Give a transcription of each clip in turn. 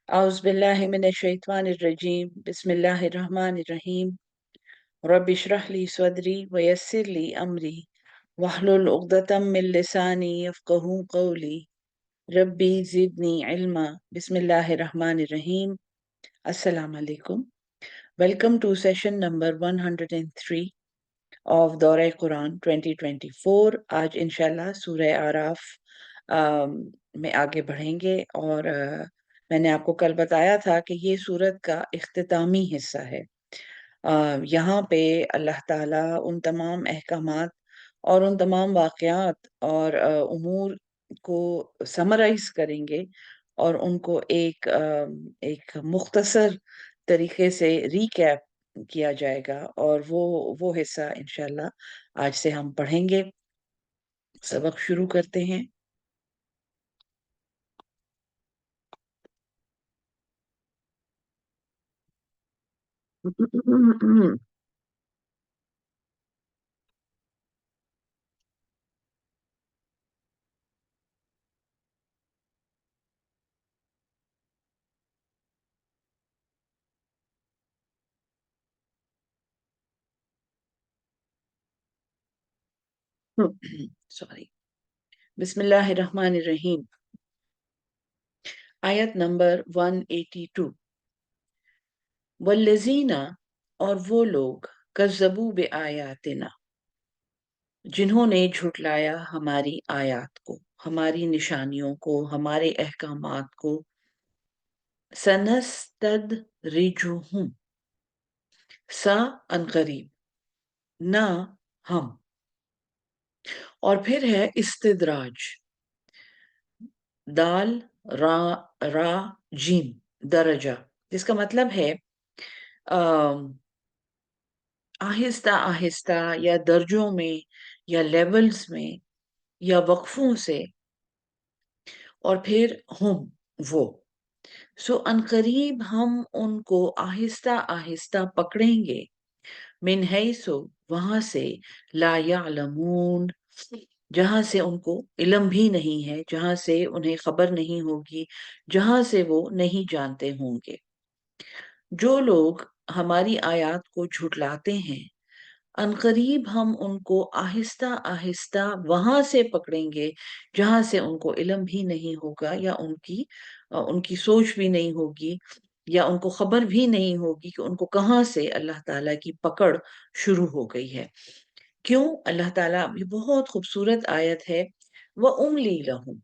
أعوذ بالله من الشيطان الرجيم بسم الله الرحمن الرحيم رب اشرح لي صدري ويسر لي أمري واحلل عقدة من لساني يفقهوا قولي ربي زدني علما بسم الله الرحمن الرحيم. Assalamu alaikum. Welcome to session number 103 of Dora Quran 2024. आज इंशाल्लाह सूरह आराफ में आगे बढ़ेंगे और मैंने आपको कल बताया था कि ये सूरत का इख्तितामी हिस्सा है। यहाँ पे अल्लाह ताला उन तमाम अहकामात और उन तमाम वाक़यात और उमूर को समराइज़ करेंगे और उनको एक मुख्तसर तरीके से रिकैप किया जाएगा और वो हिस्सा इंशाल्लाह आज से हम पढ़ेंगे। सबक शुरू करते हैं। सॉरी। बिस्मिल्लाहिर्रहमानिर्रहीम। आयत नंबर 182। वल्लज़ीना, और वो लोग, कज़्ज़बू बिआयातिना, जिन्होंने झुटलाया हमारी आयत को, हमारी निशानियों को, हमारे अहकामात को। सनस्तदरिजुहुम, सा अनकरीब, ना हम, और फिर है इस्तिद्राज, दाल रा रा जीम, दरजा, जिसका मतलब है आहिस्ता आहिस्ता या दर्जों में या लेवल्स में या वक्फों से, और फिर हम, वो। सो अनकरीब हम उनको आहिस्ता आहिस्ता पकड़ेंगे। मिन हैसो, वहां से, ला यालमून, जहां से उनको इल्म भी नहीं है, जहां से उन्हें खबर नहीं होगी, जहां से वो नहीं जानते होंगे। जो लोग हमारी आयत को झुटलाते हैं, अनकरीब हम उनको आहिस्ता आहिस्ता वहां से पकड़ेंगे जहां से उनको इल्म भी नहीं होगा, या उनकी सोच भी नहीं होगी, या उनको खबर भी नहीं होगी कि उनको कहाँ से अल्लाह ताला की पकड़ शुरू हो गई है। क्यों? अल्लाह ताला, ये बहुत खूबसूरत आयत है, वह उमली लहुम,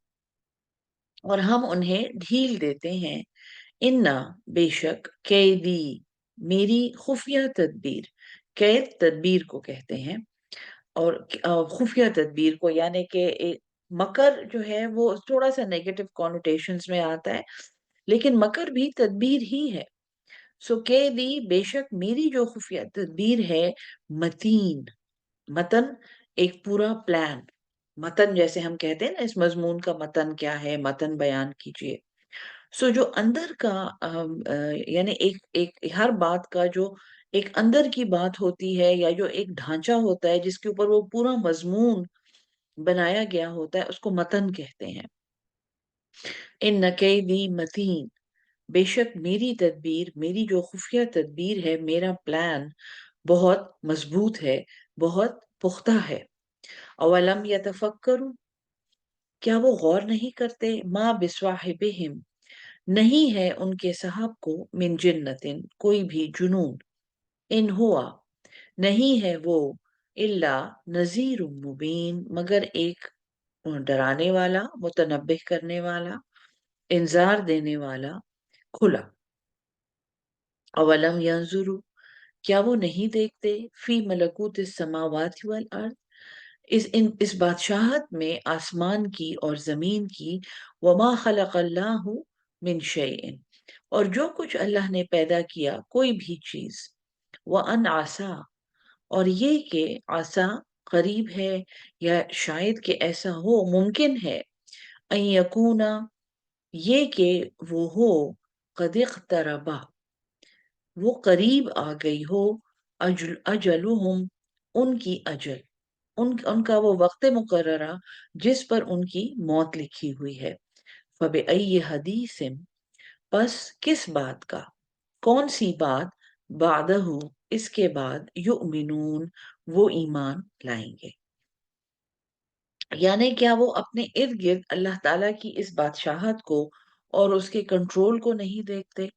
और हम उन्हें ढील देते हैं। इन्ना, बेशक, कैदी, मेरी खुफिया तदबीर, कैद तदबीर को कहते हैं, और खुफिया तदबीर को, यानी कि मकर जो है वो थोड़ा सा नेगेटिव कॉनोटेशंस में आता है, लेकिन मकर भी तदबीर ही है। सो कैदी, बेशक मेरी जो खुफिया तदबीर है, मतीन, मतन, एक पूरा प्लान। मतन जैसे हम कहते हैं ना, इस मजमून का मतन क्या है, मतन बयान कीजिए। सो जो अंदर का यानी एक एक हर बात का जो एक अंदर की बात होती है, या जो एक ढांचा होता है जिसके ऊपर वो पूरा मजमून बनाया गया होता है, उसको मतन कहते हैं। इन नकैदी मतीन, बेशक मेरी तदबीर, मेरी जो खुफिया तदबीर है, मेरा प्लान बहुत मजबूत है, बहुत पुख्ता है। अवलम यतफक्करू, क्या वो गौर नहीं करते, माँ बिस्वाहिबिहिम, नहीं है उनके साहब को, मिन जिन्नतिन, कोई भी जुनून, इन हुआ, नहीं है वो, इल्ला नजीर मुबीन, मगर एक डराने वाला, मुतनब्बिह करने वाला, इंजार देने वाला, खुला। अवलम यंजुरू, क्या वो नहीं देखते, फी मलकूत समावाति वल अर्द, इस बादशाहत में आसमान की और जमीन की, वमा खलक़ल्लाहु मिन शैइन, और जो कुछ अल्लाह ने पैदा किया, कोई भी चीज, व अन आसा, और ये कि आसा करीब है, या शायद कि ऐसा हो, मुमकिन है, अन यकूना, ये कि वो हो, कद इक़्तरबा, वो करीब आ गई हो, अजलुहुम, उनकी अजल, उनका वो वक्त मुकर्ररा जिस पर उनकी मौत लिखी हुई है। फबिअय्यि हदीसिन, بس किस बात का, कौन सी बात, बादहू, इसके बाद, युमिनून, वो ईमान लाएंगे। यानी क्या वो अपने इर्द गिर्द अल्लाह ताला की इस बादशाहत को और उसके कंट्रोल को नहीं देखते,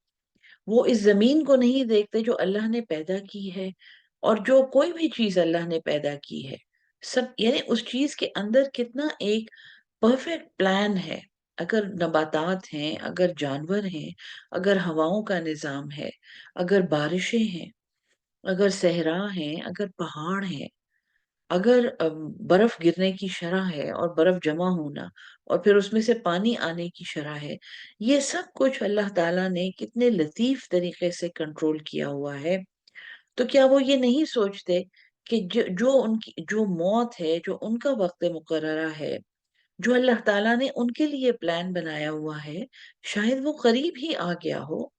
वो इस जमीन को नहीं देखते जो अल्लाह ने पैदा की है, और जो कोई भी चीज अल्लाह ने पैदा की है, सब यानी उस चीज के अंदर कितना एक परफेक्ट प्लान है। अगर नबातात हैं, अगर जानवर हैं, अगर हवाओं का निजाम है, अगर बारिशें हैं, अगर सहरा हैं, अगर पहाड़ हैं, अगर बर्फ गिरने की शरह है और बर्फ जमा होना, और फिर उसमें से पानी आने की शरह है, ये सब कुछ अल्लाह ताला ने कितने लतीफ तरीके से कंट्रोल किया हुआ है। तो क्या वो ये नहीं सोचते कि जो उनकी जो मौत है, जो उनका वक्त मुकर्ररा है, जो अल्लाह ताला ने उनके लिए प्लान बनाया हुआ है, शायद वो करीब ही आ गया हो।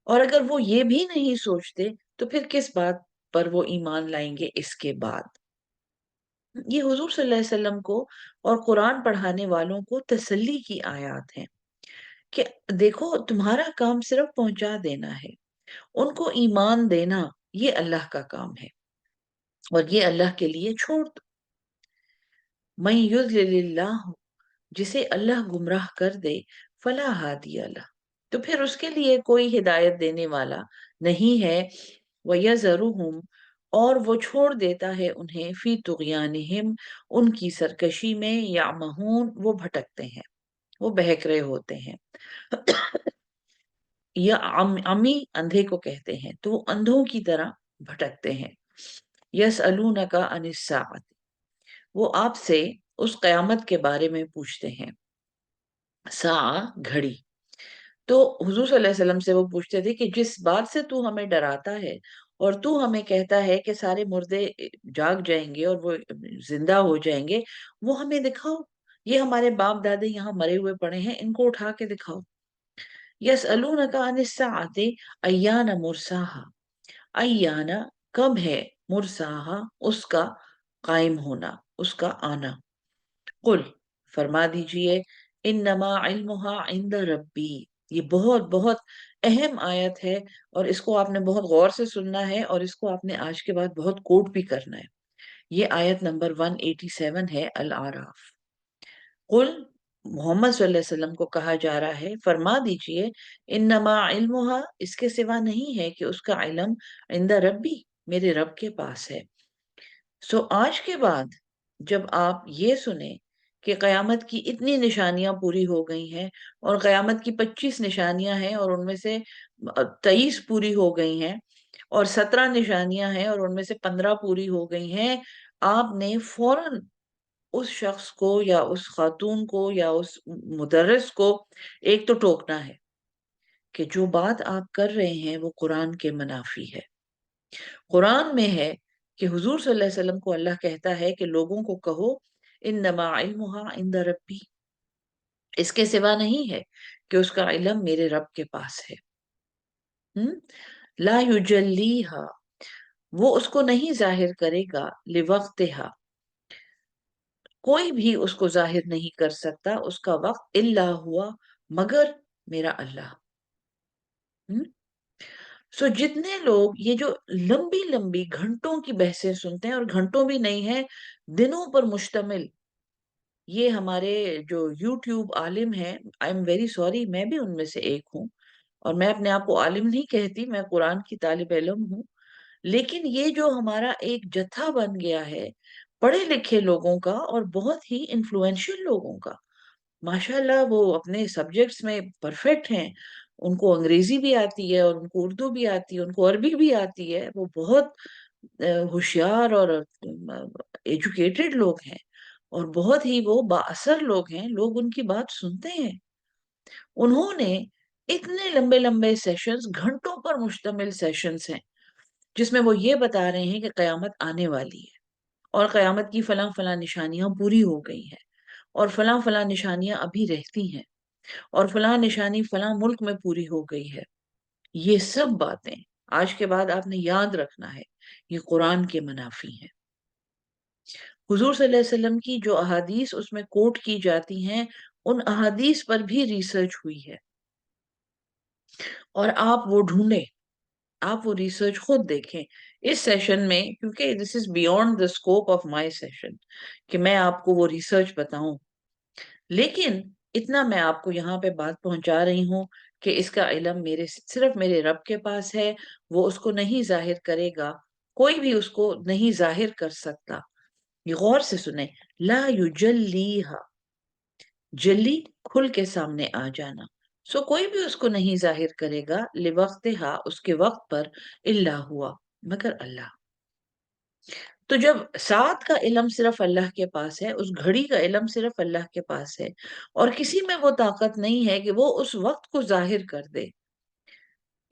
और अगर वो ये भी नहीं सोचते, तो फिर किस बात पर वो ईमान लाएंगे इसके बाद। ये हुजूर सल्लल्लाहु अलैहि वसल्लम को और कुरान पढ़ाने वालों को तसल्ली की आयत है कि देखो, तुम्हारा काम सिर्फ पहुंचा देना है, उनको ईमान देना ये अल्लाह का काम है, और ये अल्लाह के लिए छोड़ दो। मैं युज़्लिल्लाह, जिसे अल्लाह गुमराह कर दे, फला हादिया ला, तो फिर उसके लिए कोई हिदायत देने वाला नहीं है। वयज़रुहुम, और वो छोड़ देता है उन्हें, फी तुगयानिहिम, उनकी सरकशी में, यामहून, वो भटकते हैं, वो बहक रहे होते हैं। या अमी, अंधे को कहते हैं, तो वो अंधों की तरह भटकते हैं। यसअलूनका अनिस्साअत, वो आपसे उस कयामत के बारे में पूछते हैं। सा, घड़ी। तो हुजूर सल्लल्लाहु अलैहि वसल्लम से वो पूछते थे कि जिस बात से तू हमें डराता है, और तू हमें कहता है कि सारे मुर्दे जाग जाएंगे और वो जिंदा हो जाएंगे, वो हमें दिखाओ। ये हमारे बाप दादे यहाँ मरे हुए पड़े हैं, इनको उठा के दिखाओ। यसअलूनका अनिस्साअति अय्याना मुरसाहा, अय्याना, कब है, मुरसाहा, उसका कायम होना, उसका आना। कुल, फरमा दीजिए, इन्नमा इल्मुहा इंद रब्बी। ये बहुत बहुत अहम आयत है, और इसको आपने बहुत गौर से सुनना है, और इसको आपने आज के बाद बहुत कोट भी करना है। ये आयत नंबर 187 है, अल आराफ। कुल, मोहम्मद सल्लल्लाहु अलैहि वसल्लम को कहा जा रहा है, फरमा दीजिए, इन्नमा इल्मुहा, इसके सिवा नहीं है कि उसका इल्म, इंद रब्बी, मेरे रब के पास है। सो आज के बाद जब आप ये सुने कि कयामत की इतनी निशानियां पूरी हो गई हैं, और कयामत की 25 निशानियां हैं और उनमें से 23 पूरी हो गई हैं, और 17 निशानियां हैं और उनमें से 15 पूरी हो गई हैं, आपने फौरन उस शख्स को या उस खातून को या उस मुदर्रिस को एक तो टोकना है कि जो बात आप कर रहे हैं वो कुरान के मनाफी है। कुरान में है कि हुजूर सल्लल्लाहु अलैहि वसल्लम को अल्लाह कहता है कि लोगों को कहो, इन्नमा इल्मुहा इंद रब्बी, इसके सिवा नहीं है कि उसका इल्म मेरे रब के पास है। हम्म, ला युजल्लीहा, वो उसको नहीं जाहिर करेगा, लिवक्तिहा, कोई भी उसको जाहिर नहीं कर सकता उसका वक्त, इल्ला हुआ, मगर मेरा अल्लाह। हम्म, सो जितने लोग ये जो लंबी लंबी घंटों की बहसें सुनते हैं, और घंटों भी नहीं है, दिनों पर मुश्तमिल, ये हमारे जो यूट्यूब आलिम हैं, आई एम वेरी सॉरी, मैं भी उनमें से एक हूँ, और मैं अपने आप को आलिम नहीं कहती, मैं कुरान की तालिब इल्म हूँ। लेकिन ये जो हमारा एक जत्था बन गया है पढ़े लिखे लोगों का, और बहुत ही इन्फ्लुएंशियल लोगों का, माशाल्लाह, वो अपने सब्जेक्ट्स में परफेक्ट हैं, उनको अंग्रेजी भी आती है, और उनको उर्दू भी आती है, उनको अरबी भी आती है, वो बहुत होशियार और एजुकेटेड लोग हैं, और बहुत ही वो बाअसर लोग हैं, लोग उनकी बात सुनते हैं। उन्होंने इतने लंबे लंबे सेशंस, घंटों पर मुश्तमिल सेशंस हैं, जिसमें वो ये बता रहे हैं कि कयामत आने वाली है, और कयामत की फलां फलां निशानियां पूरी हो गई हैं, और फलां फलां निशानियां अभी रहती हैं, और फलां निशानी फलां मुल्क में पूरी हो गई है। ये सब बातें आज के बाद आपने याद रखना है, ये कुरान के मनाफी हैं। हुजूर सल्लल्लाहु अलैहि वसल्लम की जो अहादीस उसमें कोट की जाती हैं, उन अहादीस पर भी रिसर्च हुई है। اور آپ وہ ڈھونڈیں، آپ وہ ریسرچ خود دیکھیں اس سیشن میں، کیونکہ this is beyond the scope of my session کہ میں آپ کو وہ ریسرچ بتاؤں، لیکن اتنا میں آپ کو یہاں پہ بات پہنچا رہی ہوں کہ اس کا علم صرف میرے رب کے پاس ہے، وہ اس کو نہیں ظاہر کرے گا، کوئی بھی اس کو نہیں ظاہر کر سکتا۔ یہ غور سے سنیں، لا یجلیھا، جلی کھل کے سامنے آ جانا، سو کوئی بھی اس کو نہیں ظاہر کرے گا، لوقتہا اس کے وقت پر، الا ہوا مگر اللہ۔ تو جب ساتھ کا علم صرف اللہ کے پاس ہے، اس گھڑی کا علم صرف اللہ کے پاس ہے، اور کسی میں وہ طاقت نہیں ہے کہ وہ اس وقت کو ظاہر کر دے،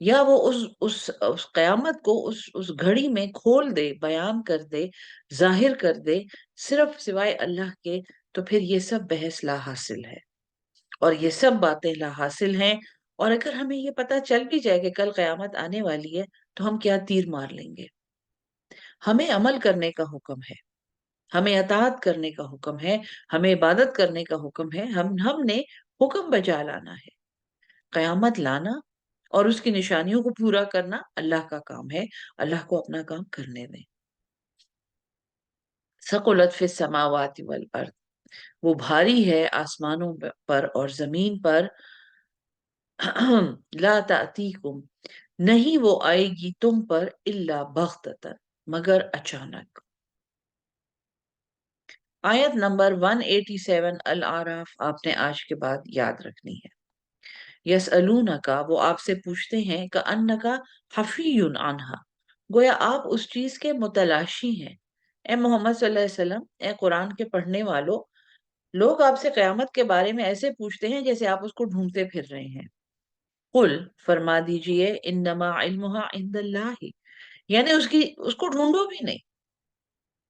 یا وہ اس قیامت کو اس گھڑی میں کھول دے، بیان کر دے، ظاہر کر دے، صرف سوائے اللہ کے، تو پھر یہ سب بحث لا حاصل ہے، اور یہ سب باتیں لا حاصل ہیں۔ اور اگر ہمیں یہ پتا چل بھی جائے کہ کل قیامت آنے والی ہے، تو ہم کیا تیر مار لیں گے؟ ہمیں عمل کرنے کا حکم ہے، ہمیں اطاعت کرنے کا حکم ہے، ہمیں عبادت کرنے کا حکم ہے، ہم نے حکم بجا لانا ہے۔ قیامت لانا اور اس کی نشانیوں کو پورا کرنا اللہ کا کام ہے، اللہ کو اپنا کام کرنے دیں۔ ثقلت فی السماوات والارض، وہ بھاری ہے آسمانوں پر اور زمین پر، لا تأتیکم، نہیں وہ آئے گی تم پر، الا بغتۃ، مگر اچانک۔ آیت نمبر 187 الاعراف آپ نے آج کے بعد یاد رکھنی ہے۔ یسألونکا، وہ آپ سے پوچھتے ہیں، کأنکا حفی عنہا، گویا آپ اس چیز کے متلاشی ہیں۔ اے محمد صلی اللہ علیہ وسلم، اے قرآن کے پڑھنے والوں، لوگ آپ سے قیامت کے بارے میں ایسے پوچھتے ہیں جیسے آپ اس کو ڈھونڈتے پھر رہے ہیں۔ قل، فرما دیجئے، انما علمها عند اللہ، یعنی اس کو ڈھونڈو بھی نہیں۔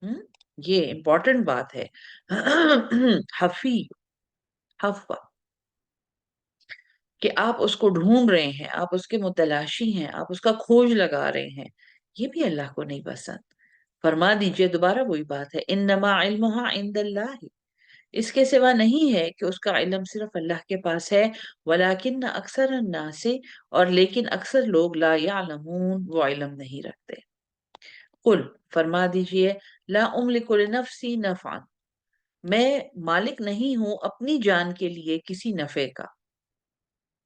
ہم؟ یہ امپورٹنٹ بات ہے۔ حفی، حفا، کہ آپ اس کو ڈھونڈ رہے ہیں، آپ اس کے متلاشی ہیں، آپ اس کا کھوج لگا رہے ہیں، یہ بھی اللہ کو نہیں پسند۔ فرما دیجئے، دوبارہ وہی بات ہے، انما علمها عند اللہ، اس کے سوا نہیں ہے کہ اس کا علم صرف اللہ کے پاس ہے، ولیکن اکثر الناس، اور لیکن اکثر لوگ، لا یعلمون، وہ علم نہیں رکھتے۔ قل، فرما دیجئے، لا املک لنفسی نفعا، میں مالک نہیں ہوں اپنی جان کے لیے کسی نفع کا،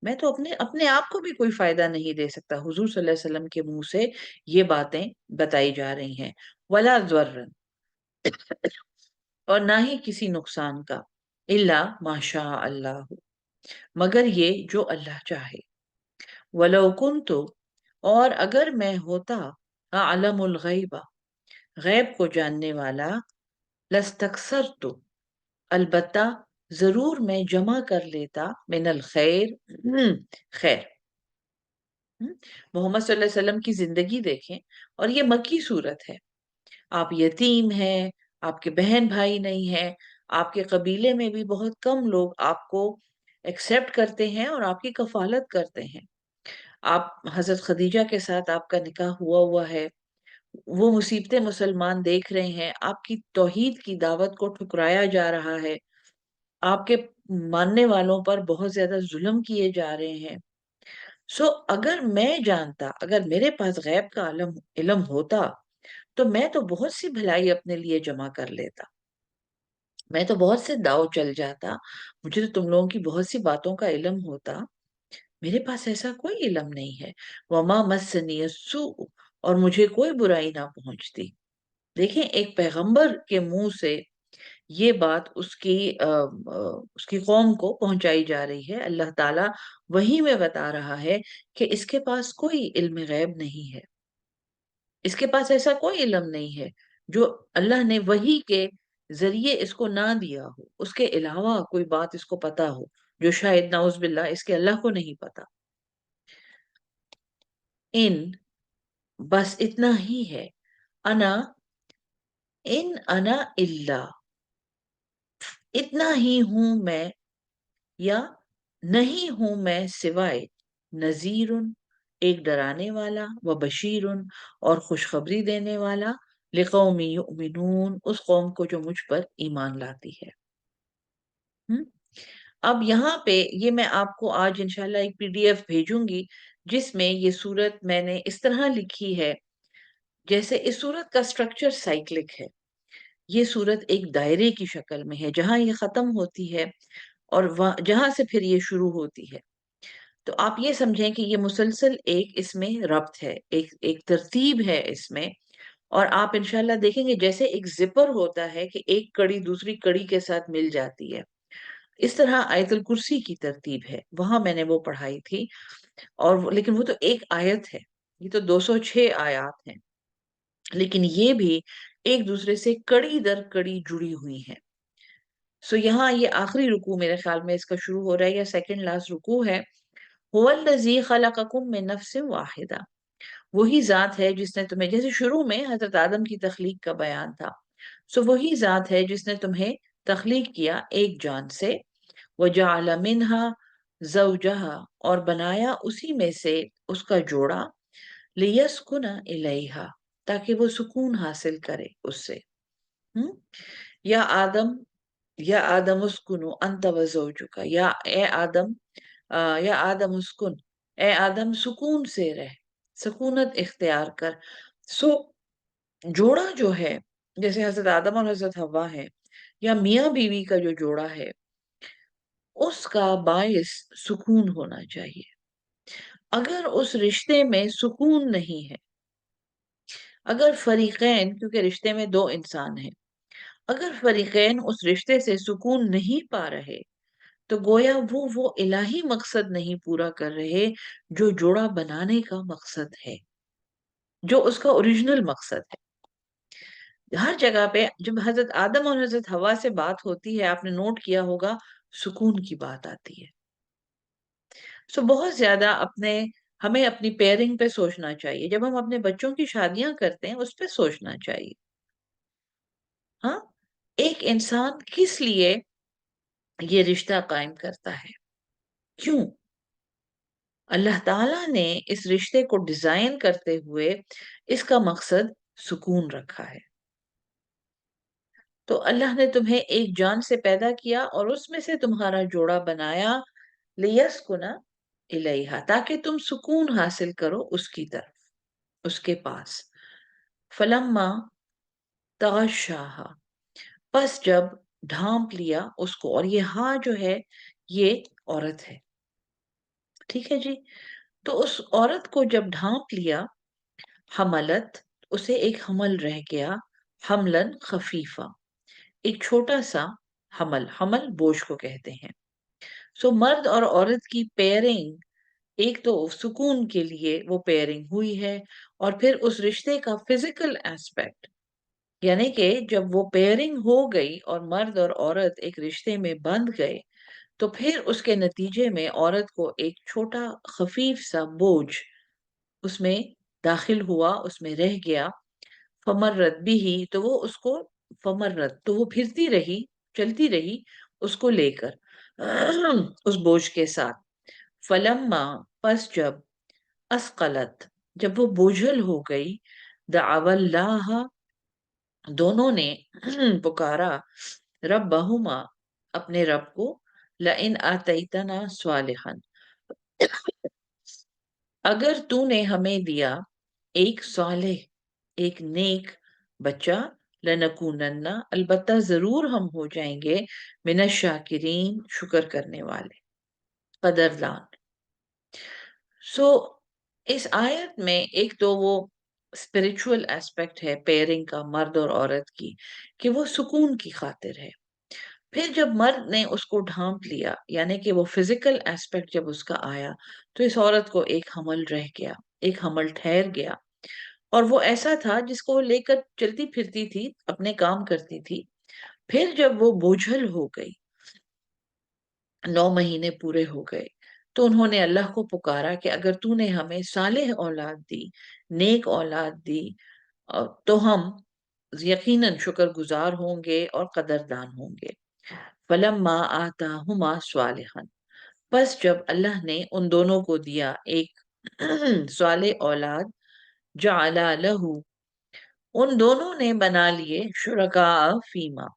میں تو اپنے آپ کو بھی کوئی فائدہ نہیں دے سکتا۔ حضور صلی اللہ علیہ وسلم کے منہ سے یہ باتیں بتائی جا رہی ہیں۔ ولا ضرر، اور نہ ہی کسی نقصان کا، الا ما شاء اللہ، مگر یہ جو اللہ چاہے۔ ولو کنت، اور اگر میں ہوتا، اعلم الغیب، غیب کو جاننے والا، لستکثرت، البتہ ضرور میں جمع کر لیتا، من الخیر، خیر۔ محمد صلی اللہ علیہ وسلم کی زندگی دیکھیں، اور یہ مکی صورت ہے، آپ یتیم ہیں، آپ کے بہن بھائی نہیں ہیں، آپ کے قبیلے میں بھی بہت کم لوگ آپ کو ایکسپٹ کرتے ہیں اور آپ کی کفالت کرتے ہیں۔ آپ حضرت خدیجہ کے ساتھ آپ کا نکاح ہوا ہے، وہ مصیبتیں مسلمان دیکھ رہے ہیں، آپ کی توحید کی دعوت کو ٹھکرایا جا رہا ہے، آپ کے ماننے والوں پر بہت زیادہ ظلم کیے جا رہے ہیں۔ اگر میں جانتا، اگر میرے پاس غیب کا علم ہوتا، تو میں تو بہت سی بھلائی اپنے لیے جمع کر لیتا، میں تو بہت سے داؤ چل جاتا، مجھے تو تم لوگوں کی بہت سی باتوں کا علم ہوتا، میرے پاس ایسا کوئی علم نہیں ہے۔ وما مسنی السوء، اور مجھے کوئی برائی نہ پہنچتی۔ دیکھیں، ایک پیغمبر کے منہ سے یہ بات اس کی قوم کو پہنچائی جا رہی ہے، اللہ تعالیٰ وہی میں بتا رہا ہے کہ اس کے پاس کوئی علم غیب نہیں ہے، اس کے پاس ایسا کوئی علم نہیں ہے جو اللہ نے وحی کے ذریعے اس کو نہ دیا ہو، اس کے علاوہ کوئی بات اس کو پتا ہو جو شاید نعوذ باللہ اس کے اللہ کو نہیں پتا۔ ان، بس اتنا ہی ہے، انا، ان انا الا، اتنا ہی ہوں میں، یا نہیں ہوں میں سوائے، نذیر، ایک ڈرانے والا، و بشیر، اور خوشخبری دینے والا، لقوم یؤمنون، اس قوم کو جو مجھ پر ایمان لاتی ہے۔ اب یہاں پہ یہ میں آپ کو آج انشاءاللہ ایک PDF بھیجوں گی جس میں یہ صورت میں نے اس طرح لکھی ہے، جیسے اس صورت کا سٹرکچر سائیکلک ہے. یہ صورت ایک دائرے کی شکل میں ہے، جہاں یہ ختم ہوتی ہے اور جہاں سے پھر یہ شروع ہوتی ہے. تو آپ یہ سمجھیں کہ یہ مسلسل ایک اس میں ربط ہے، ایک ترتیب ہے اس میں. اور آپ انشاءاللہ دیکھیں گے جیسے ایک زپر ہوتا ہے کہ ایک کڑی دوسری کڑی کے ساتھ مل جاتی ہے، اس طرح آیت الکرسی کی ترتیب ہے. وہاں میں نے وہ پڑھائی تھی، اور لیکن وہ تو ایک آیت ہے، یہ تو 206 آیات ہیں، لیکن یہ بھی ایک دوسرے سے کڑی در کڑی جڑی ہوئی ہیں. سو یہاں یہ آخری رکوع میرے خیال میں اس کا شروع ہو رہا ہے، یا سیکنڈ لاسٹ رکوع ہے. هو الذی خلقکم من نفس واحدہ، وہی ذات ہے جس نے تمہیں، جیسے شروع میں حضرت آدم کی تخلیق کا بیان تھا، سو وہی ذات ہے جس نے تمہیں تخلیق کیا ایک جان سے. وجعل منها زوجها، اور بنایا اسی میں سے اس کا جوڑا. لیسکن الیہا، تاکہ وہ سکون حاصل کرے اس سے. ہم؟ یا آدم، یا آدم اسکن انت وزوجک، یا اے آدم، یا آدم اسکن، اے آدم سکون سے رہ، سکونت اختیار کر. سو جوڑا جو ہے، جیسے حضرت آدم اور حضرت حوا ہے، یا میاں بیوی کا جو جوڑا ہے، اس کا باعث سکون ہونا چاہیے. اگر اس رشتے میں سکون نہیں ہے، اگر فریقین، کیونکہ رشتے میں دو انسان ہیں، اگر فریقین اس رشتے سے سکون نہیں پا رہے، تو گویا وہ الہی مقصد نہیں پورا کر رہے جو جوڑا بنانے کا مقصد ہے، جو اس کا اوریجنل مقصد ہے. ہر جگہ پہ جب حضرت آدم اور حضرت حوا سے بات ہوتی ہے، آپ نے نوٹ کیا ہوگا، سکون کی بات آتی ہے. سو بہت زیادہ ہمیں اپنی پیئرنگ پہ سوچنا چاہیے. جب ہم اپنے بچوں کی شادیاں کرتے ہیں اس پہ سوچنا چاہیے. ہاں، ایک انسان کس لیے یہ رشتہ قائم کرتا ہے، کیوں؟ اللہ تعالیٰ نے اس رشتے کو ڈیزائن کرتے ہوئے اس کا مقصد سکون رکھا ہے. تو اللہ نے تمہیں ایک جان سے پیدا کیا اور اس میں سے تمہارا جوڑا بنایا، لیسکنا الیہا، تاکہ تم سکون حاصل کرو اس کی طرف، اس کے پاس. فلما تغشاہا، پس جب ڈھانپ لیا اس کو، اور یہ ہاں جو ہے یہ عورت ہے، ٹھیک ہے جی. تو اس عورت کو جب ڈھانپ لیا، حملت، اسے ایک حمل رہ گیا، حملن خفیفہ، ایک چھوٹا سا حمل بوجھ کو کہتے ہیں. سو مرد اور عورت کی پیئرنگ، ایک تو سکون کے لیے وہ پیئرنگ ہوئی ہے، اور پھر اس رشتے کا فزیکل ایسپیکٹ، یعنی کہ جب وہ پیئرنگ ہو گئی اور مرد اور عورت ایک رشتے میں بندھ گئے، تو پھر اس کے نتیجے میں عورت کو ایک چھوٹا خفیف سا بوجھ اس میں داخل ہوا، اس میں رہ گیا. فمرت بھی ہی، تو وہ اس کو، فمرت تو وہ پھرتی رہی، چلتی رہی اس کو لے کر، اس بوجھ کے ساتھ. فلما، پس جب، اسقلت، جب وہ بوجھل ہو گئی، دعوا اللہ، دونوں نے پکارا، ربہما، اپنے رب کو، لئن آتیتنا صالحا، اگر تو نے ہمیں دیا ایک صالح، ایک نیک بچہ، لنکونن، البتہ ضرور ہم ہو جائیں گے، من الشاکرین، شکر کرنے والے، قدردان. سو اس آیت میں ایک تو وہ اسپرچول ایسپیکٹ ہے پیئرنگ کا مرد اور عورت کی، کہ وہ سکون کی خاطر ہے. پھر جب مرد نے اس کو ڈھانپ لیا، یعنی کہ وہ فزیکل ایسپیکٹ جب اس کا آیا، تو اس عورت کو ایک حمل رہ گیا، ایک حمل ٹھہر گیا، اور وہ ایسا تھا جس کو لے کر چلتی پھرتی تھی، اپنے کام کرتی تھی. پھر جب وہ بوجھل ہو گئی، 9 مہینے پورے ہو گئے، تو انہوں نے اللہ کو پکارا کہ اگر تو نے ہمیں صالح اولاد دی، نیک اولاد دی، تو ہم یقیناً شکر گزار ہوں گے اور قدردان ہوں گے. فلما آتاہما صالحا، پس جب اللہ نے ان دونوں کو دیا ایک صالح اولاد، جعلا لہو، ان دونوں نے بنا لیے، شرکاء فیما،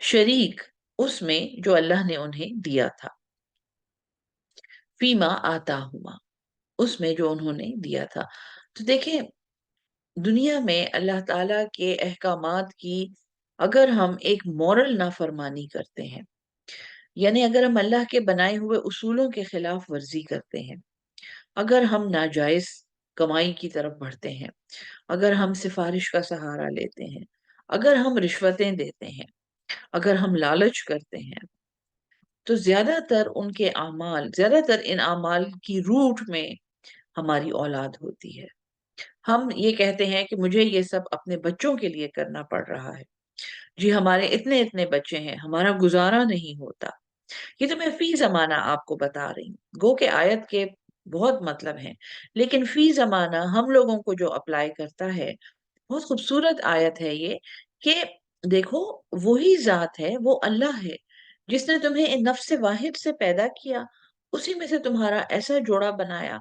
شریک उसमें जो अल्लाह ने उन्हें दिया था, फीमा आता हुआ, उसमें जो उन्होंने दिया था। तो देखें, दुनिया में अल्लाह ताला के अहकामात की अगर हम एक मॉरल नाफरमानी करते हैं, यानी अगर हम अल्लाह के बनाए हुए उसूलों के खिलाफ वर्जी करते हैं, अगर हम नाजायज कमाई की तरफ बढ़ते हैं, अगर हम सिफारिश का सहारा लेते हैं, अगर हम रिश्वतें देते हैं, अगर हम लालच करते हैं, तो ज्यादातर इन अमाल की रूट में हमारी औलाद होती है। हम ये कहते हैं कि मुझे ये सब अपने बच्चों के लिए करना पड़ रहा है। जी, हमारे इतने इतने बच्चे हैं, हमारा गुजारा नहीं होता। ये तो मैं फी जमाना आपको बता रही हूँ। गो के आयत के बहुत मतलब हैं, लेकिन फी जमाना हम लोगों को जो अप्लाई करता है, बहुत खूबसूरत आयत है ये, कि देखो, वही जात है, वो अल्लाह है जिसने तुम्हें नफ्स वाहिद से पैदा किया, उसी में से तुम्हारा ऐसा जोड़ा बनाया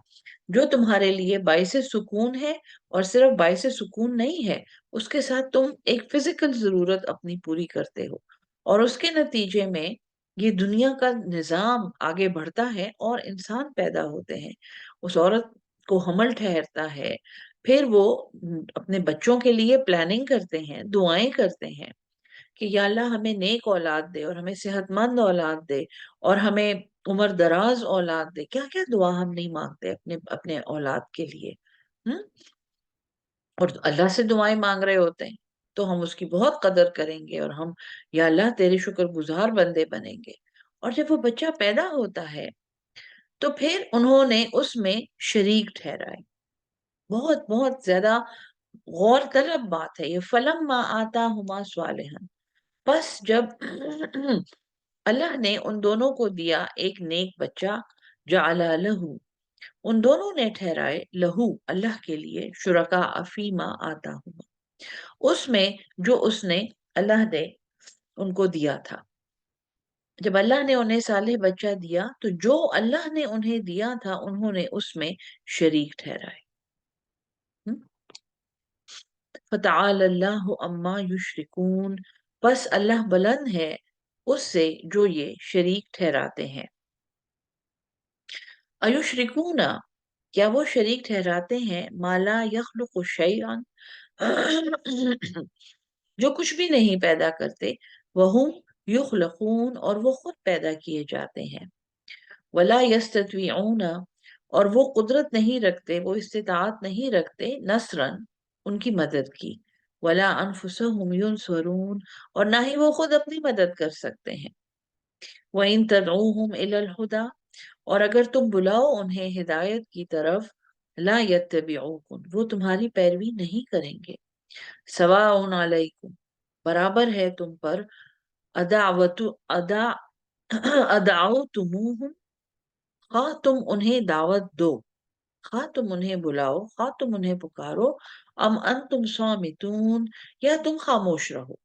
जो तुम्हारे लिए बाइसे सुकून है, और सिर्फ बाइसे सुकून नहीं है, उसके साथ तुम एक फिजिकल जरूरत अपनी पूरी करते हो, और उसके नतीजे में ये दुनिया का निजाम आगे बढ़ता है और इंसान पैदा होते हैं। उस औरत को हमल ठहरता है, फिर वो अपने बच्चों के लिए प्लानिंग करते हैं, दुआएं करते हैं कि या अल्लाह हमें नेक औलाद दे, और हमें सेहतमंद औलाद दे, और हमें उम्र दराज औलाद दे। क्या क्या दुआ हम नहीं मांगते अपने अपने औलाद के लिए। हम्म। और अल्लाह से दुआएं मांग रहे होते हैं, तो हम उसकी बहुत कदर करेंगे, और हम या अल्लाह तेरे शुक्रगुजार बंदे बनेंगे। और जब वो बच्चा पैदा होता है, तो फिर उन्होंने उसमें शरीक ठहराए। बहुत बहुत ज्यादा गौर तलब बात है ये। फलम मा आता हुमा स्वालिहन, बस जब अल्लाह ने उन दोनों को दिया एक नेक बच्चा, जअला लहू, उन दोनों ने ठहराए लहू अल्लाह के लिए, शुरका अफीमा आता हुआ, उसमें जो उसने अल्लाह ने उनको दिया था। जब अल्लाह ने उन्हें साले बच्चा दिया, तो जो अल्लाह ने उन्हें दिया था उन्होंने उसमें शरीक ठहराए। फतआल अल्लाहु अम्मा युशरिकून, बस अल्लाह बुलंद है उससे जो ये शरीक ठहराते हैं। अयुशरिकूना, क्या वो शरीक ठहराते हैं, माला यखलुकु शैअन, जो कुछ भी नहीं पैदा करते, वहुम युखलकून, और वो खुद पैदा किए जाते हैं। वला यस्ततवीऊना, और वो कुदरत नहीं रखते, वो इस्तिताअत नहीं रखते, नसरन, उनकी मदद की, वला अनफुसहुम युनसरून, और ना ही वो खुद अपनी मदद कर सकते हैं। व इन तदऊहुम इलल हुदा, और अगर तुम बुलाओ उन्हें हिदायत की तरफ, ला यत्तबिऊकुम, वो तुम्हारी पैरवी नहीं करेंगे। सवाउन अलैकुम, बराबर है तुम पर, अदावतु अदा अदाउतुमुहुम, हाँ तुम उन्हें दावत दो, हाँ तुम उन्हें बुलाओ, हाँ तुम उन्हें पुकारो, अम अंतुम सामितून, या तुम खामोश रहो।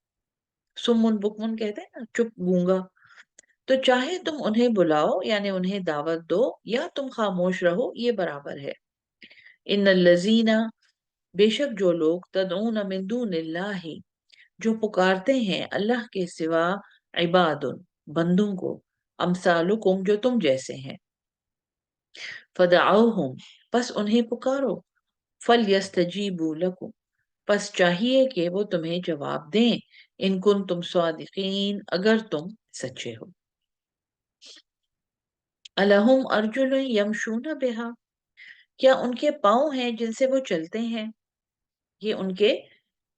सुमुन बुकमुन कहते हैं ना, चुप गूंगा। तो चाहे तुम उन्हें बुलाओ यानी उन्हें दावत दो, या तुम खामोश रहो, ये बराबर है। इन लजीना, बेशक जो लोग, तदऊन मिन दूनिल्लाहि, जो पुकारते हैं अल्लाह के सिवा, इबादुन, बंदों को, अमसालुकुम, जो तुम जैसे हैं, फदअउहुम, बस उन्हें पुकारो, फल यस्तजीबू लकुम, बस चाहिए कि वो तुम्हें जवाब दें, इन कुन तुम स्वादिकीन, अगर तुम सच्चे हो। अलहुम अर्जुल यमशून बिहा, क्या उनके पाँव हैं जिनसे वो चलते हैं। ये उनके,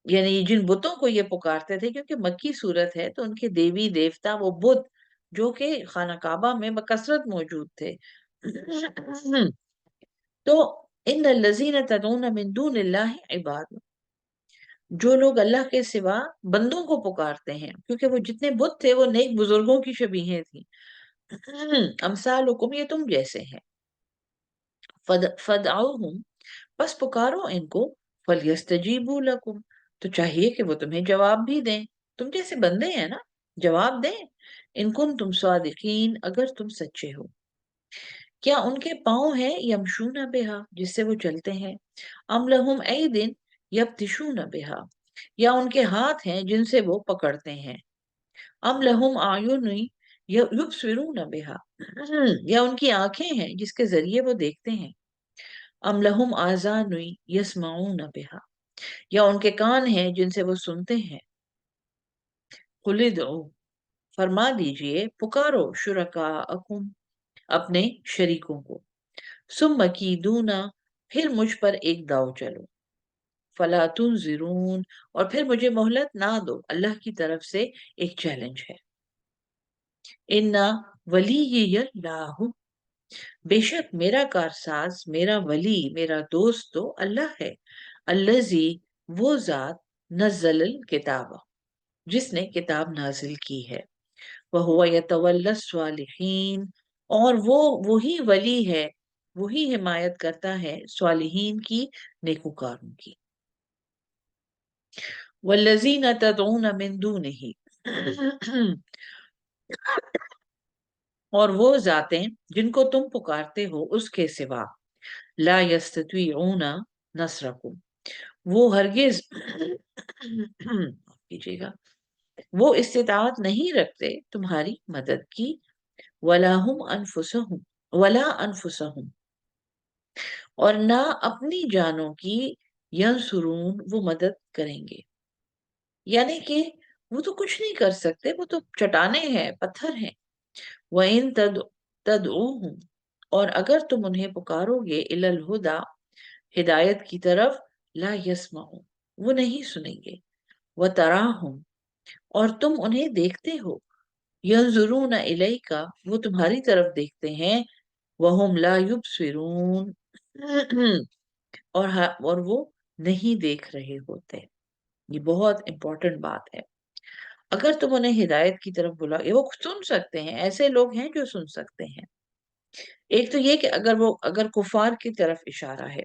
यानी जिन बुतों को ये पुकारते थे, क्योंकि मक्की सूरत है, तो उनके देवी देवता, वो बुत जो कि खाना काबा में बकसरत मौजूद थे। तो इन लजीन तदून मिन दूनिल्लाहि इबाद, जो लोग अल्लाह के सिवा बंदों को पुकारते हैं, क्योंकि वो जितने बुत थे वो नेक बुजुर्गों की शबीहें थी। अमसालुकुम, ये तुम जैसे हैं। फदअउहुम, बस पुकारो इनको, फलयस्तजीबू लकुम, तो चाहिए कि वो तुम्हें जवाब भी दें, तुम जैसे बंदे हैं ना, जवाब दें। इनकुन तुम सादिकीन, अगर तुम सच्चे हो। क्या उनके पाँव हैं यमशून बिहा, जिससे वो चलते हैं, अम लहुम ऐदिन यब्तिशून बिहा, या उनके हाथ हैं जिनसे वो पकड़ते हैं, अम लहुम आयुन युबसिरून बिहा, या उनकी आंखें हैं जिसके जरिए वो देखते हैं। अम लहुम आज़ान यस्माऊन बिहा, या उनके कान हैं जिनसे वो सुनते हैं। कुल उदउ, फरमा दीजिए, पुकारो, शुरकाअकुम, अपने शरीकों को। सुम्मा कीदूना, फिर मुझ पर एक दाव चलो। फला तुनज़िरून, और फिर मुझे मोहलत ना दो। अल्लाह की तरफ से एक चैलेंज है। इन्ना वलीयल्लाहु, बेशक मेरा कारसाज, मेरा वली, मेरा दोस्त तो अल्लाह है। अल्लज़ी, वो जात, नज़्ज़ल किताब, जिसने किताब नाजिल की है। वह हुवा यतवल्ला स्वालिहीन, और वो वही वली है, वही हिमायत करता है स्वालिहीन की, नेकुकारों की। वल्लज़ीना तदऊन मिन दूनिही, और वो जातें जिनको तुम पुकारते हो उसके सिवा, ला यस्ततीऊना नस्रकुम, वो हरगिज माफ कीजिएगा, वो इस्तिताअत नहीं रखते तुम्हारी मदद की। वला अनफुसहुम, और ना अपनी जानों की, यंसुरून, वो मदद करेंगे। यानी कि वो तो कुछ नहीं कर सकते, वो तो चट्टाने हैं, पत्थर हैं। वइन तदऊहुम, और अगर तुम उन्हें पुकारोगे, इलल हुदा, हिदायत की तरफ, ला यस्माऊ, वो नहीं सुनेंगे। व तराहुम, और तुम उन्हें देखते हो, यंजुरून इलैका, वो तुम्हारी तरफ देखते हैं। वहुम ला युबसिरून, और वो नहीं देख रहे होते। ये बहुत इंपॉर्टेंट बात है। अगर तुम उन्हें हिदायत की तरफ बुलाओ, वो सुन सकते हैं, ऐसे लोग हैं जो सुन सकते हैं। एक तो ये कि अगर कुफार की तरफ इशारा है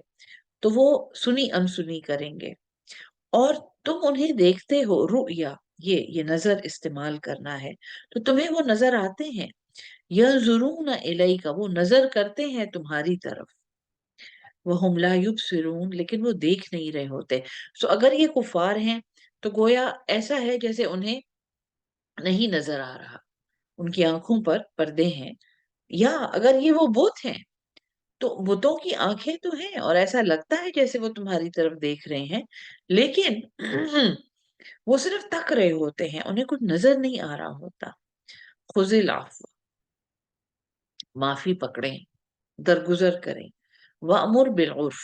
तो वो सुनी अनसुनी करेंगे। और तुम उन्हें देखते हो, रुया, ये नजर इस्तेमाल करना है, तो तुम्हें वो नजर आते हैं। यंजुरून इलैका, वो नजर करते हैं तुम्हारी तरफ। वहुम ला युबसिरून, लेकिन वो देख नहीं रहे होते। सो अगर ये कुफार हैं तो गोया ऐसा है जैसे उन्हें नहीं नजर आ रहा, उनकी आंखों पर पर्दे हैं। या अगर ये वो बुत हैं तो बुतों की आंखें तो हैं और ऐसा लगता है जैसे वो तुम्हारी तरफ देख रहे हैं, लेकिन वो सिर्फ तक रहे होते हैं, उन्हें कुछ नजर नहीं आ रहा होता। खुजिल आफ, माफी पकड़ें, दरगुजर करें। वअमुर बिल उर्फ,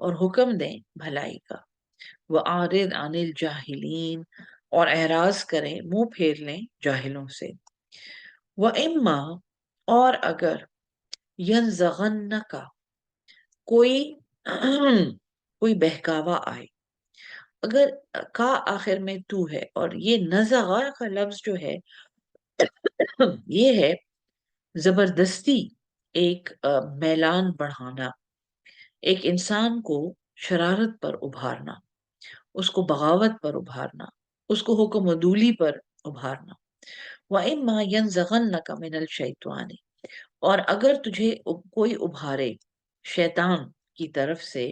और हुक्म दें भलाई का। वआरिद अनिल जाहिलीन, और एराज करें, मुंह फेर लें जाहिलों से। व इम्मा, और अगर, यंज़गन्नका, कोई कोई बहकावा आए। अगर का आखिर में तू है, और ये नज़गा का लफ्ज जो है ये है जबरदस्ती, एक मैलान बढ़ाना, एक इंसान को शरारत पर उभारना, उसको बगावत पर उभारना, उसको हुक्म अदूली पर उभारना। व इम्मा यंज़गन्नका मिनल शैतानी, और अगर तुझे कोई उभारे शैतान की तरफ से,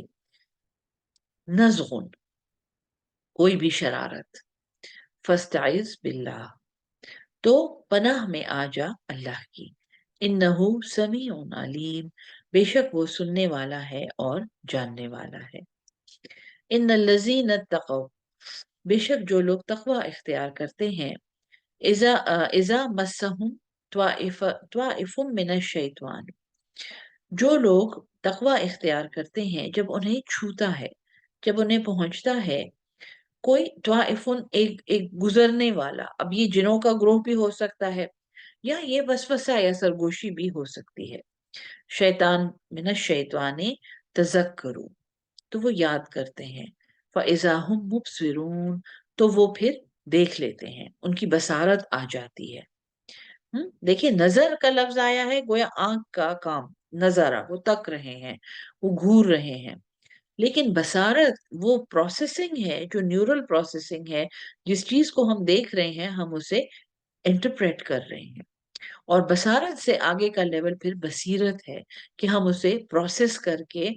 नज़गुन, कोई भी शरारत, फस्ताइज बिल्लाह, तो पनाह में आ जा अल्लाह की। इन्नहु समीउन अलीम, बेशक वो सुनने वाला है और जानने वाला है। इन्नल्लज़ीन तक़व, बेशक जो लोग तकवा इख्तियार करते हैं, इज़ा मस्सहुम त्वाइफुम मिनश शैतान, जो लोग तकवा इख्तियार करते हैं जब उन्हें छूता है, जब उन्हें पहुंचता है कोई त्वाइफुन, एक एक गुजरने वाला। अब ये जिनों का ग्रोह भी हो सकता है, या ये वसवसा या सरगोशी भी हो सकती है। शैतान मिन शैताने तज़क्करू, तो वो याद करते हैं। फ़इज़ा हुम मुबसिरून, तो वो फिर देख लेते हैं, उनकी बसारत आ जाती है। देखिए, नजर का लफ्ज आया है, गोया आंख का काम, नजारा, वो तक रहे हैं, वो घूर रहे हैं। लेकिन बसारत वो प्रोसेसिंग है, जो न्यूरल प्रोसेसिंग है। जिस चीज को हम देख रहे हैं हम उसे इंटरप्रेट कर रहे हैं। और बसारत से आगे का लेवल फिर बसीरत है, कि हम उसे प्रोसेस करके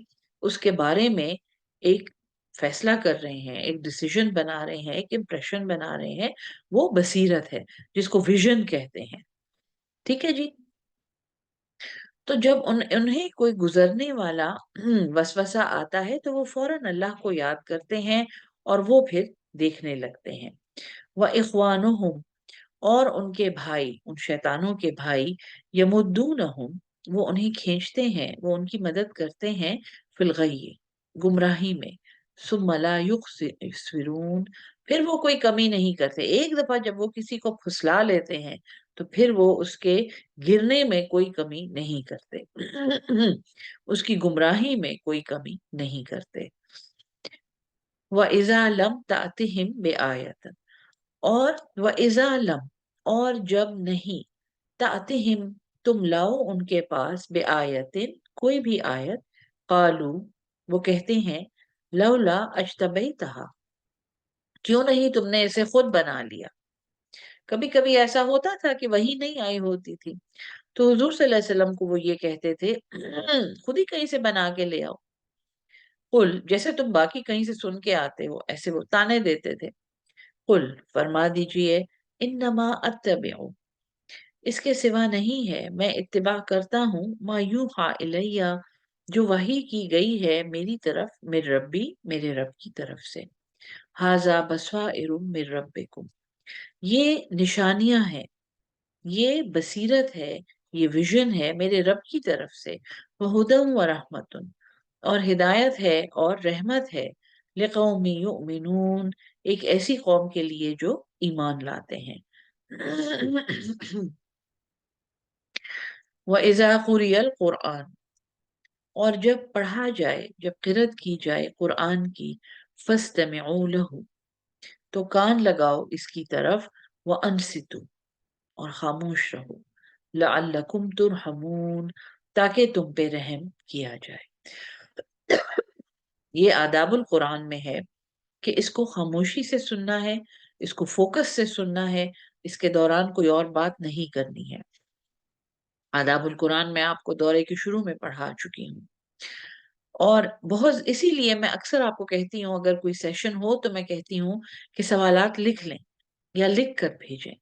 उसके बारे में एक فیصلہ کر رہے ہیں، ایک ڈیسیژن بنا رہے ہیں، ایک امپریشن بنا رہے ہیں، وہ بصیرت ہے جس کو ویژن کہتے ہیں. ٹھیک ہے جی. تو جب انہیں کوئی گزرنے والا وسوسہ آتا ہے تو وہ فوراً اللہ کو یاد کرتے ہیں اور وہ پھر دیکھنے لگتے ہیں. وَإِخْوَانُهُمْ، اور ان کے بھائی، ان شیطانوں کے بھائی، یمدونہم، وہ انہیں کھینچتے ہیں، وہ ان کی مدد کرتے ہیں، فی الغی، گمراہی میں، ثم لا یقصرون، پھر وہ کوئی کمی نہیں کرتے. ایک دفعہ جب وہ کسی کو پھسلا لیتے ہیں تو پھر وہ اس کے گرنے میں کوئی کمی نہیں کرتے، اس کی گمراہی میں کوئی کمی نہیں کرتے. وَإِذَا لَمْ تَأْتِهِمْ بِآیَةٍ، اور وَإِذَا لَمْ، اور جب نہیں، تَأْتِهِمْ، تم لاؤ ان کے پاس، بِآیَةٍ، کوئی بھی آیت، قالو، وہ کہتے ہیں، لولا اجتبیتہا، کیوں نہیں تم نے اسے خود بنا لیا. کبھی کبھی ایسا ہوتا تھا کہ وہی نہیں آئی ہوتی تھی تو حضور صلی اللہ علیہ وسلم کو وہ یہ کہتے تھے خود ہی کہیں سے بنا کے لے آؤ. قل، جیسے تم باقی کہیں سے سن کے آتے ہو ایسے وہ تانے دیتے تھے. قل، فرما دیجئے، انما اتبع، اس کے سوا نہیں ہے، میں اتباع کرتا ہوں، ما یوحا الیہ، جو وحی کی گئی ہے میری طرف، من ربی، میرے رب کی طرف سے. ھذا بصائر من ربکم، یہ نشانیاں ہیں، یہ بصیرت ہے، یہ ویژن ہے میرے رب کی طرف سے. وہدی ورحمت، اور ہدایت ہے اور رحمت ہے، لقوم یؤمنون، ایک ایسی قوم کے لیے جو ایمان لاتے ہیں. وَإِذَا قُرِئَ الْقُرْآنُ، اور جب پڑھا جائے، جب قرأت کی جائے قرآن کی، فَاسْتَمِعُوا لَهُ، تو کان لگاؤ اس کی طرف، وَأَنصِتُوا، اور خاموش رہو، لعلکم ترحمون، تاکہ تم پہ رحم کیا جائے. یہ آداب القرآن میں ہے کہ اس کو خاموشی سے سننا ہے، اس کو فوکس سے سننا ہے، اس کے دوران کوئی اور بات نہیں کرنی ہے. آداب القرآن میں آپ کو دورے کے شروع میں پڑھا چکی ہوں، اور بہت اسی لیے میں اکثر آپ کو کہتی ہوں اگر کوئی سیشن ہو تو میں کہتی ہوں کہ سوالات لکھ لیں یا لکھ کر بھیجیں.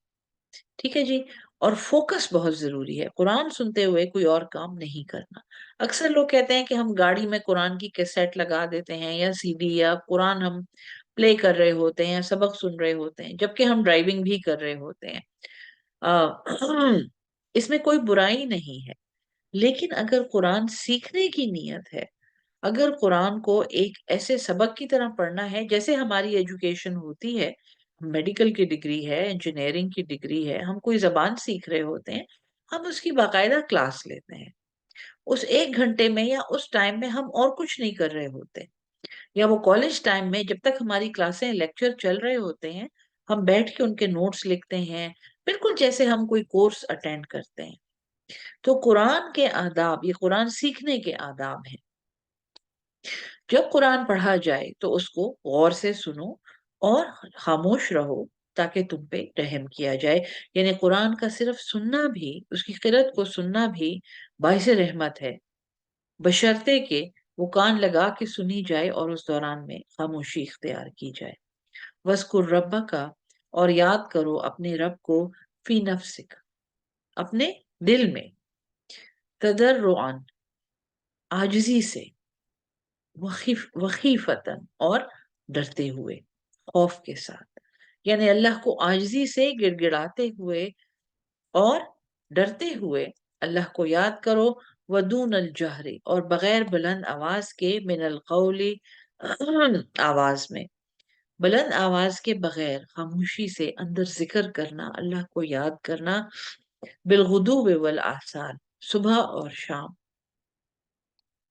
ٹھیک ہے جی. اور فوکس بہت ضروری ہے، قرآن سنتے ہوئے کوئی اور کام نہیں کرنا. اکثر لوگ کہتے ہیں کہ ہم گاڑی میں قرآن کی کیسٹ لگا دیتے ہیں یا سی ڈی، یا قرآن ہم پلے کر رہے ہوتے ہیں یا سبق سن رہے ہوتے ہیں جبکہ ہم ڈرائیونگ بھی کر رہے ہوتے ہیں. اس میں کوئی برائی نہیں ہے، لیکن اگر قرآن سیکھنے کی نیت ہے، اگر قرآن کو ایک ایسے سبق کی طرح پڑھنا ہے جیسے ہماری ایجوکیشن ہوتی ہے، میڈیکل کی ڈگری ہے، انجینئرنگ کی ڈگری ہے، ہم کوئی زبان سیکھ رہے ہوتے ہیں، ہم اس کی باقاعدہ کلاس لیتے ہیں. اس 1 گھنٹے میں یا اس ٹائم میں ہم اور کچھ نہیں کر رہے ہوتے، یا وہ کالج ٹائم میں جب تک ہماری کلاسیں لیکچر چل رہے ہوتے ہیں ہم بیٹھ کے ان کے نوٹس لکھتے ہیں، بالکل جیسے ہم کوئی کورس اٹینڈ کرتے ہیں. تو قرآن کے آداب، یہ قرآن سیکھنے کے آداب ہیں. جب قرآن پڑھا جائے تو اس کو غور سے سنو اور خاموش رہو تاکہ تم پہ رحم کیا جائے. یعنی قرآن کا صرف سننا بھی، اس کی قرأت کو سننا بھی باعث رحمت ہے، بشرطے کہ وہ کان لگا کے سنی جائے اور اس دوران میں خاموشی اختیار کی جائے. وَاذْكُرْ رَبَّكَ، اور یاد کرو اپنے رب کو، فی نفسک، اپنے دل میں، تضرعاً، عاجزی سے، وخیفتاً، اور ڈرتے ہوئے، خوف کے ساتھ. یعنی اللہ کو عاجزی سے گڑ گڑاتے ہوئے اور ڈرتے ہوئے اللہ کو یاد کرو. ودون الجہر، اور بغیر بلند آواز کے، من القول، آواز میں، بلند آواز کے بغیر خاموشی سے اندر ذکر کرنا، اللہ کو یاد کرنا، بالغدو والآصال، صبح اور شام.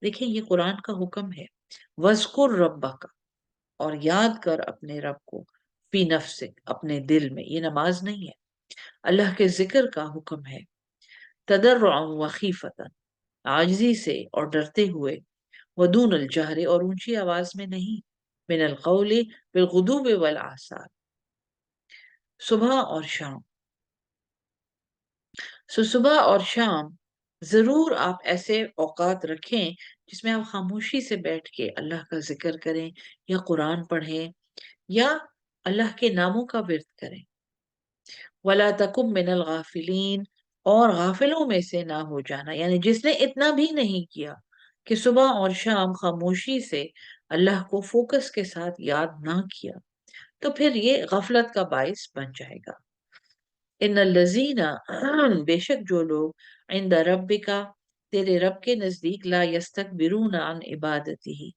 دیکھیں یہ قرآن کا حکم ہے، وَاذْكُرْ رَبَّكَ، اور یاد کر اپنے رب کو، فی نفسک، اپنے دل میں. یہ نماز نہیں ہے، اللہ کے ذکر کا حکم ہے. تضرعا وخیفتاً، عاجزی سے اور ڈرتے ہوئے، ودون الجہر، اور اونچی آواز میں نہیں، من القول، بالغدو والآصال، صبح اور شام. صبح اور شام ضرور آپ ایسے اوقات رکھیں جس میں آپ خاموشی سے بیٹھ کے اللہ کا ذکر کریں یا قرآن پڑھیں یا اللہ کے ناموں کا ورد کریں. وَلَا تَكُن مِّنَ الْغَافِلِينَ، اور غافلوں میں سے نہ ہو جانا، یعنی جس نے اتنا بھی نہیں کیا کہ صبح اور شام خاموشی سے اللہ کو فوکس کے ساتھ یاد نہ کیا، تو پھر یہ غفلت کا باعث بن جائے گا. ان الذین، بے شک جو لوگ عند ربک، تیرے رب کے نزدیک، لا یستکبرون عن عبادتہ،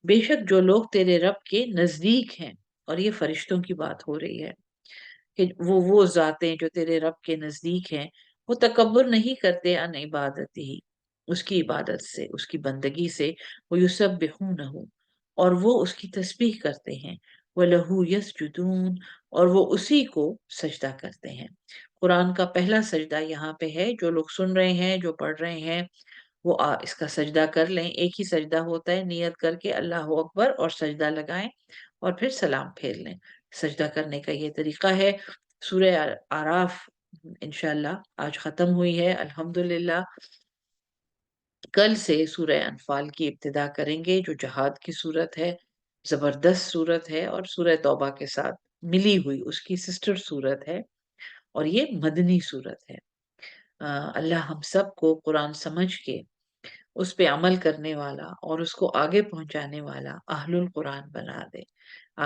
بے شک جو لوگ تیرے رب کے نزدیک ہیں، اور یہ فرشتوں کی بات ہو رہی ہے کہ وہ ذاتیں جو تیرے رب کے نزدیک ہیں، وہ تکبر نہیں کرتے عن عبادت ہی، اس کی عبادت سے، اس کی بندگی سے. وہ یسبحونہ، اور وہ اس کی تسبیح کرتے ہیں. وَلَهُ يَسْجُدُونَ، اور وہ اسی کو سجدہ کرتے ہیں. قرآن کا پہلا سجدہ یہاں پہ ہے. جو لوگ سن رہے ہیں، جو پڑھ رہے ہیں، وہ اس کا سجدہ کر لیں. ایک ہی سجدہ ہوتا ہے، نیت کر کے اللہ اکبر اور سجدہ لگائیں اور پھر سلام پھیر لیں. سجدہ کرنے کا یہ طریقہ ہے. سورہ آراف انشاءاللہ آج ختم ہوئی ہے الحمدللہ. کل سے سورہ انفال کی ابتدا کریں گے، جو جہاد کی صورت ہے، زبردست صورت ہے اور سورہ توبہ کے ساتھ ملی ہوئی اس کی سسٹر صورت ہے، اور یہ مدنی صورت ہے. اللہ ہم سب کو قرآن سمجھ کے اس پہ عمل کرنے والا اور اس کو آگے پہنچانے والا اہل القرآن بنا دے.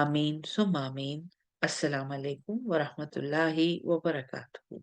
آمین ثم آمین. السلام علیکم ورحمۃ اللہ وبرکاتہ.